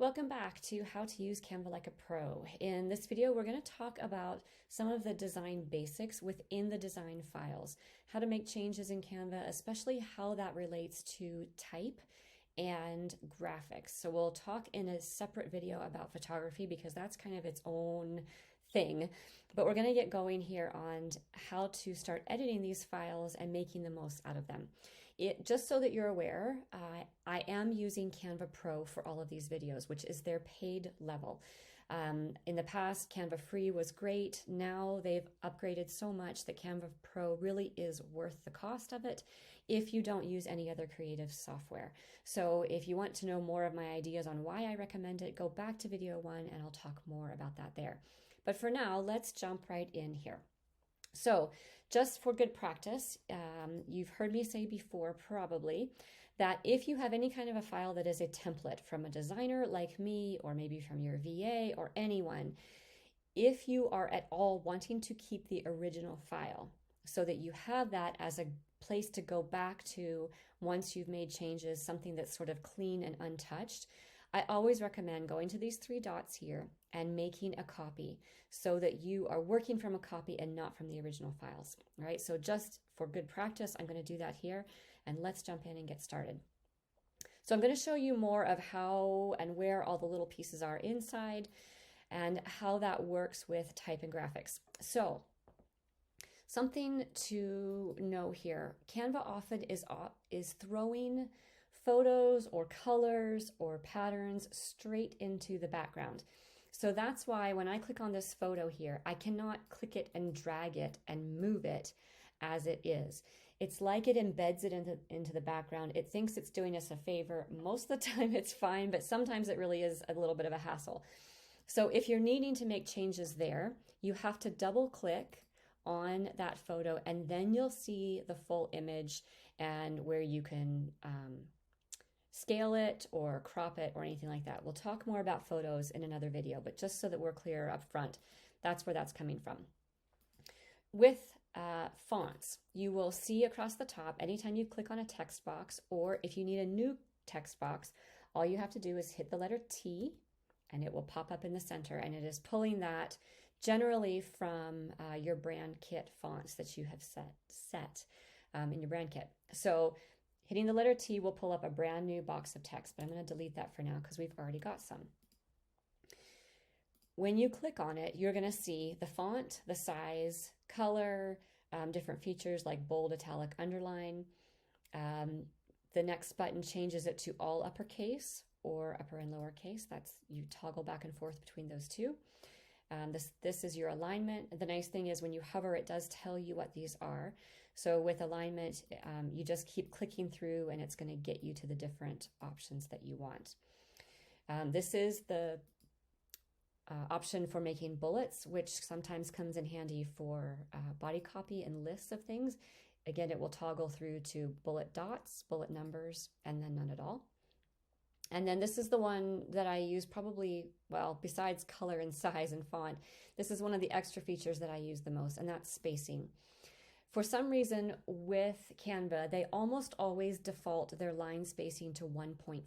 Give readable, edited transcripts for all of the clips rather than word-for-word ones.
Welcome back to how to use Canva like a pro. In this video, we're going to talk about some of the design basics within the design files, how to make changes in Canva, especially how that relates to type and graphics. So we'll talk in a separate video about photography because that's kind of its own thing, but we're going to get going here on how to start editing these files and making the most out of them. Just so that you're aware, I am using Canva Pro for all of these videos, which is their paid level. In the past, Canva Free was great. Now they've upgraded so much that Canva Pro really is worth the cost of it if you don't use any other creative software. So if you want to know more of my ideas on why I recommend it, go back to video 1 and I'll talk more about that there. But for now, let's jump right in here. So just for good practice, you've heard me say before probably that if you have any kind of a file that is a template from a designer like me, or maybe from your VA or anyone, if you are at all wanting to keep the original file so that you have that as a place to go back to once you've made changes, something that's sort of clean and untouched, I always recommend going to these 3 dots here and making a copy so that you are working from a copy and not from the original files. All right, so just for good practice, I'm going to do that here, and let's jump in and get started. So I'm going to show you more of how and where all the little pieces are inside and how that works with type and graphics. So something to know here, Canva often is throwing photos or colors or patterns straight into the background. So that's why when I click on this photo here, I cannot click it and drag it and move it as it is. It's like it embeds it into the background. It thinks it's doing us a favor. Most of the time it's fine, but sometimes it really is a little bit of a hassle. So if you're needing to make changes there, you have to double click on that photo and then you'll see the full image and where you can scale it or crop it or anything like that. We'll talk more about photos in another video, but just so that we're clear up front, that's where that's coming from. With fonts, you will see across the top, anytime you click on a text box, or if you need a new text box, all you have to do is hit the letter T and it will pop up in the center, and it is pulling that generally from your brand kit fonts that you have set in your brand kit. So hitting the letter T will pull up a brand new box of text, but I'm going to delete that for now because we've already got some. When you click on it, you're going to see the font, the size, color, different features like bold, italic, underline. The next button changes it to all uppercase or upper and lowercase. That's, you toggle back and forth between those two. This is your alignment. The nice thing is when you hover, it does tell you what these are. So with alignment, you just keep clicking through and it's going to get you to the different options that you want. This is the option for making bullets, which sometimes comes in handy for body copy and lists of things. Again, it will toggle through to bullet dots, bullet numbers, and then none at all. And then this is the one that I use probably, well, besides color and size and font, this is one of the extra features that I use the most, and that's spacing. For some reason with Canva, they almost always default their line spacing to 1.4,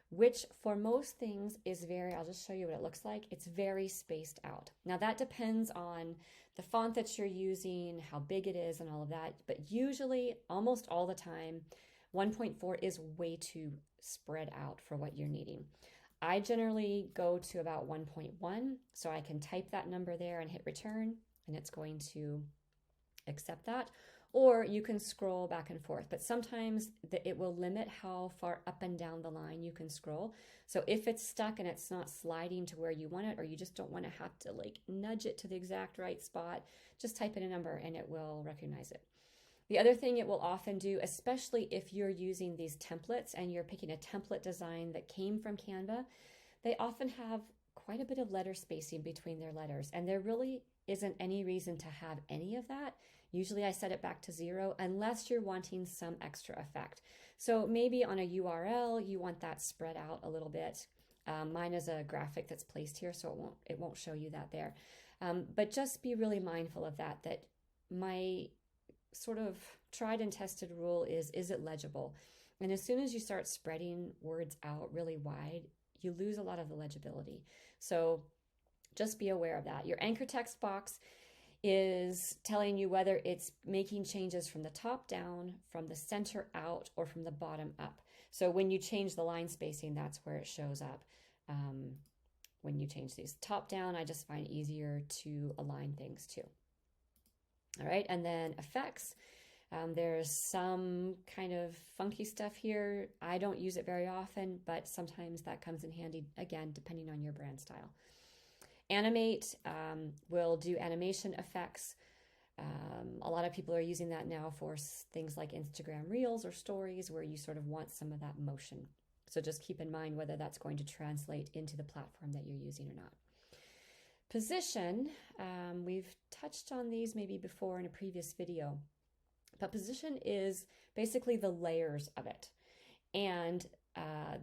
which for most things is very, I'll just show you what it looks like. It's very spaced out. Now that depends on the font that you're using, how big it is and all of that, but usually almost all the time, 1.4 is way too spread out for what you're needing. I generally go to about 1.1, so I can type that number there and hit return, and it's going to accept that. Or you can scroll back and forth, but sometimes it will limit how far up and down the line you can scroll. So if it's stuck and it's not sliding to where you want it, or you just don't want to have to like nudge it to the exact right spot, just type in a number and it will recognize it. The other thing it will often do, especially if you're using these templates and you're picking a template design that came from Canva, they often have quite a bit of letter spacing between their letters, and there really isn't any reason to have any of that. Usually I set it back to 0 unless you're wanting some extra effect. So maybe on a URL, you want that spread out a little bit. Mine is a graphic that's placed here, so it won't show you that there. But just be really mindful of that, that my sort of tried and tested rule is it legible? And as soon as you start spreading words out really wide, you lose a lot of the legibility. So just be aware of that. Your anchor text box is telling you whether it's making changes from the top down, from the center out, or from the bottom up. So when you change the line spacing, that's where it shows up. When you change these top down, I just find it easier to align things too. All right, and then effects. There's some kind of funky stuff here. I don't use it very often, but sometimes that comes in handy, again, depending on your brand style. Animate will do animation effects. A lot of people are using that now for things like Instagram Reels or Stories where you sort of want some of that motion. So just keep in mind whether that's going to translate into the platform that you're using or not. Position, we've touched on these maybe before in a previous video, but position is basically the layers of it and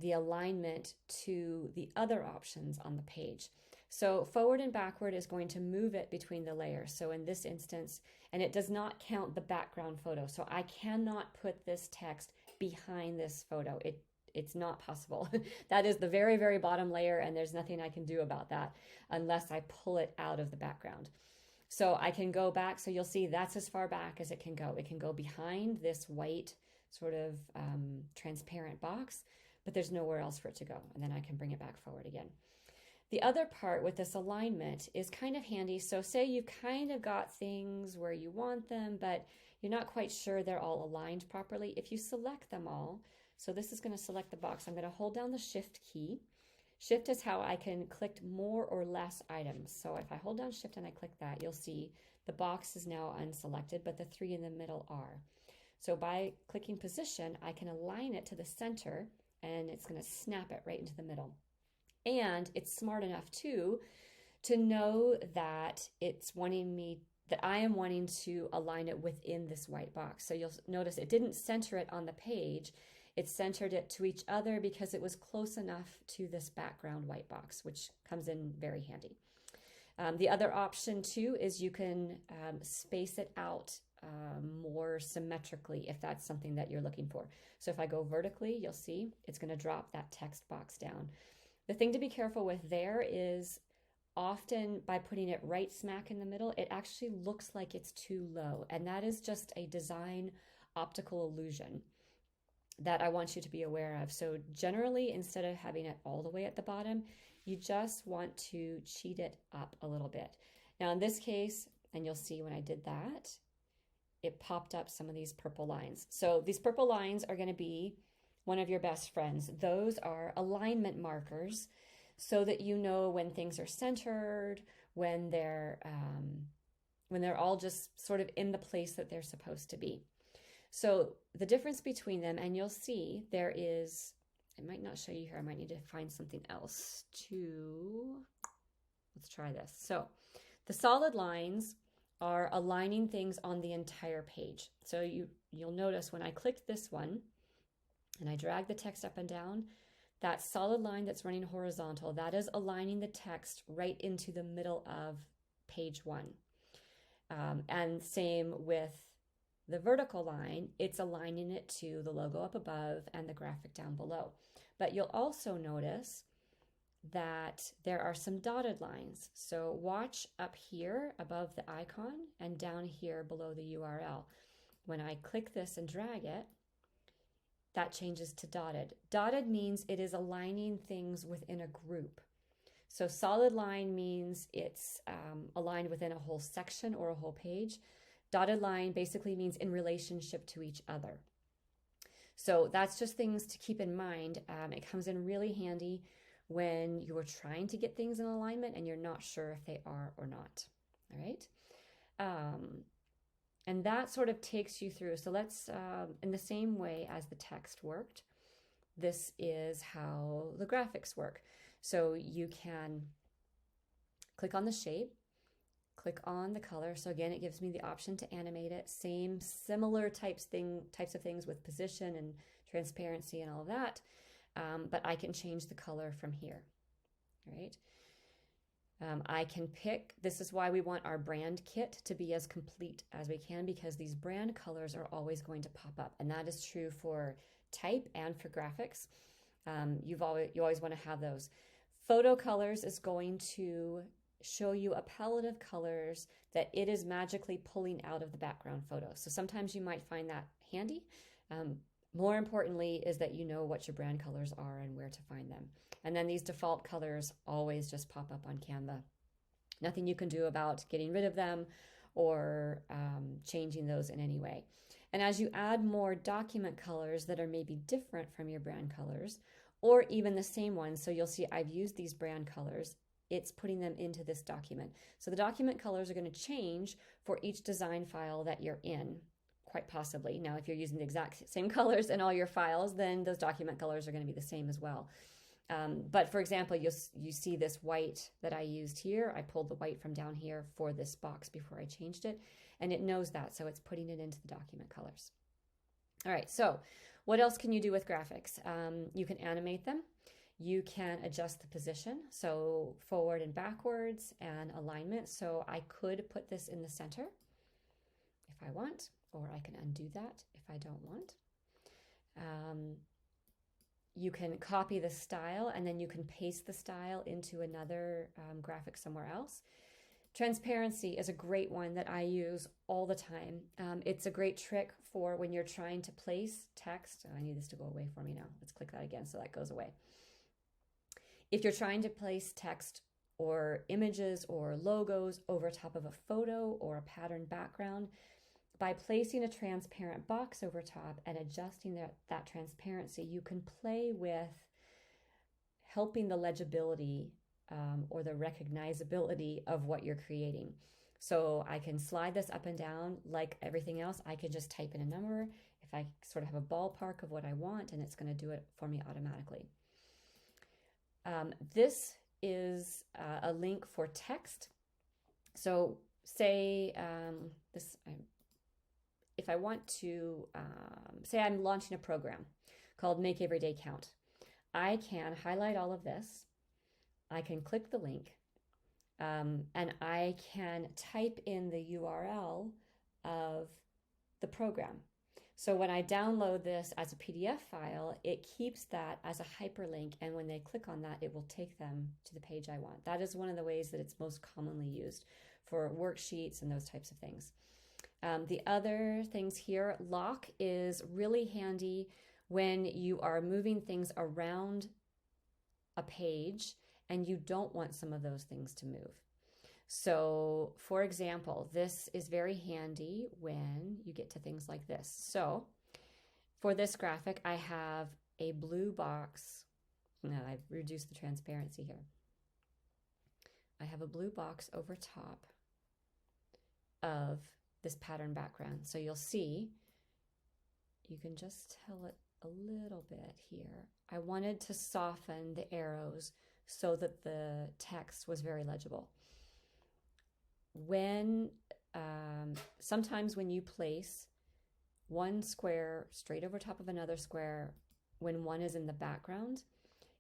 the alignment to the other options on the page. So forward and backward is going to move it between the layers. So in this instance, and it does not count the background photo. So I cannot put this text behind this photo. It's not possible. That is the very, very bottom layer, and there's nothing I can do about that unless I pull it out of the background. So I can go back. So you'll see that's as far back as it can go. It can go behind this white sort of transparent box, but there's nowhere else for it to go. And then I can bring it back forward again. The other part with this alignment is kind of handy. So say you kind of got things where you want them, but you're not quite sure they're all aligned properly. If you select them all, so this is going to select the box. I'm going to hold down the Shift key. Shift is how I can click more or less items. So if I hold down Shift and I click that, you'll see the box is now unselected, but the three in the middle are. So by clicking position, I can align it to the center and it's going to snap it right into the middle. And it's smart enough too to know that it's wanting me, that I am wanting to align it within this white box. So you'll notice it didn't center it on the page. It centered it to each other because it was close enough to this background white box, which comes in very handy. The other option too is you can space it out more symmetrically if that's something that you're looking for. So if I go vertically, you'll see it's going to drop that text box down. The thing to be careful with there is often by putting it right smack in the middle, it actually looks like it's too low. And that is just a design optical illusion that I want you to be aware of. So generally, instead of having it all the way at the bottom, you just want to cheat it up a little bit. Now in this case, and you'll see when I did that, it popped up some of these purple lines. So these purple lines are going to be one of your best friends. Those are alignment markers so that you know when things are centered, when they're all just sort of in the place that they're supposed to be. So the difference between them, and you'll see there is, it might not show you here, I might need to find something else let's try this. So the solid lines are aligning things on the entire page. So you'll notice when I click this one and I drag the text up and down, that solid line that's running horizontal, that is aligning the text right into the middle of page one. And same with the vertical line, it's aligning it to the logo up above and the graphic down below. But you'll also notice that there are some dotted lines. So watch up here above the icon and down here below the URL. When I click this and drag it, that changes to dotted. Dotted means it is aligning things within a group. So solid line means it's aligned within a whole section or a whole page. Dotted line basically means in relationship to each other. So that's just things to keep in mind. It comes in really handy when you're trying to get things in alignment and you're not sure if they are or not. All right. And that sort of takes you through. So let's, in the same way as the text worked, this is how the graphics work. So you can click on the shape, click on the color. So again, it gives me the option to animate it. Similar types of things with position and transparency and all of that. But I can change the color from here, right? I can pick, this is why we want our brand kit to be as complete as we can, because these brand colors are always going to pop up. And that is true for type and for graphics. You always want to have those. Photo colors is going to show you a palette of colors that it is magically pulling out of the background photo. So sometimes you might find that handy. More importantly is that you know what your brand colors are and where to find them. And then these default colors always just pop up on Canva. Nothing you can do about getting rid of them or changing those in any way. And as you add more document colors that are maybe different from your brand colors, or even the same ones, so you'll see I've used these brand colors, it's putting them into this document. So the document colors are going to change for each design file that you're in, quite possibly. Now, if you're using the exact same colors in all your files, then those document colors are going to be the same as well. But for example, you see this white that I used here. I pulled the white from down here for this box before I changed it, and it knows that, so it's putting it into the document colors. All right, so what else can you do with graphics? You can animate them. You can adjust the position, so forward and backwards, and alignment. So I could put this in the center if I want, or I can undo that if I don't want. You can copy the style, and then you can paste the style into another graphic somewhere else. Transparency is a great one that I use all the time. It's a great trick for when you're trying to place text. Oh, I need this to go away for me now. Let's click that again so that goes away. If you're trying to place text or images or logos over top of a photo or a patterned background, by placing a transparent box over top and adjusting that transparency, you can play with helping the legibility or the recognizability of what you're creating. So I can slide this up and down like everything else. I can just type in a number if I sort of have a ballpark of what I want, and it's going to do it for me automatically. This is a link for text. So say if I want to, say I'm launching a program called Make Every Day Count, I can highlight all of this. I can click the link, and I can type in the URL of the program. So when I download this as a PDF file, it keeps that as a hyperlink, and when they click on that, it will take them to the page I want. That is one of the ways that it's most commonly used for worksheets and those types of things. The other things here, lock is really handy when you are moving things around a page and you don't want some of those things to move. So for example, this is very handy when you get to things like this. So for this graphic, I have a blue box. Now I've reduced the transparency here. I have a blue box over top of this pattern background. So you'll see, you can just tell it a little bit here. I wanted to soften the arrows so that the text was very legible. When sometimes when you place one square straight over top of another square, when one is in the background,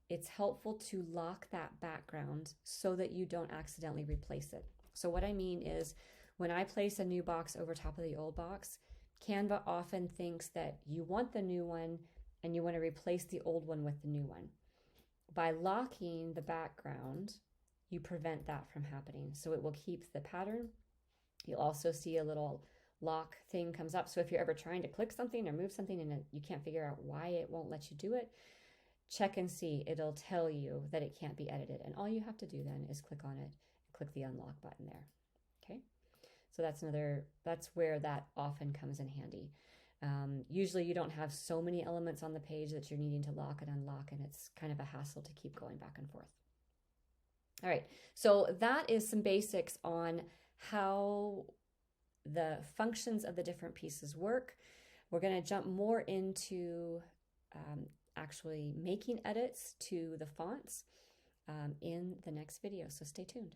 it's helpful to lock that background so that you don't accidentally replace it. So what I mean is, when I place a new box over top of the old box, Canva often thinks that you want the new one and you want to replace the old one with the new one. By locking the background, you prevent that from happening. So it will keep the pattern. You'll also see a little lock thing comes up. So if you're ever trying to click something or move something and you can't figure out why it won't let you do it, check and see. It'll tell you that it can't be edited. And all you have to do then is click on it and click the unlock button there. Okay. So that's where that often comes in handy. Usually you don't have so many elements on the page that you're needing to lock and unlock, and it's kind of a hassle to keep going back and forth. All right, so that is some basics on how the functions of the different pieces work. We're going to jump more into actually making edits to the fonts in the next video, so stay tuned.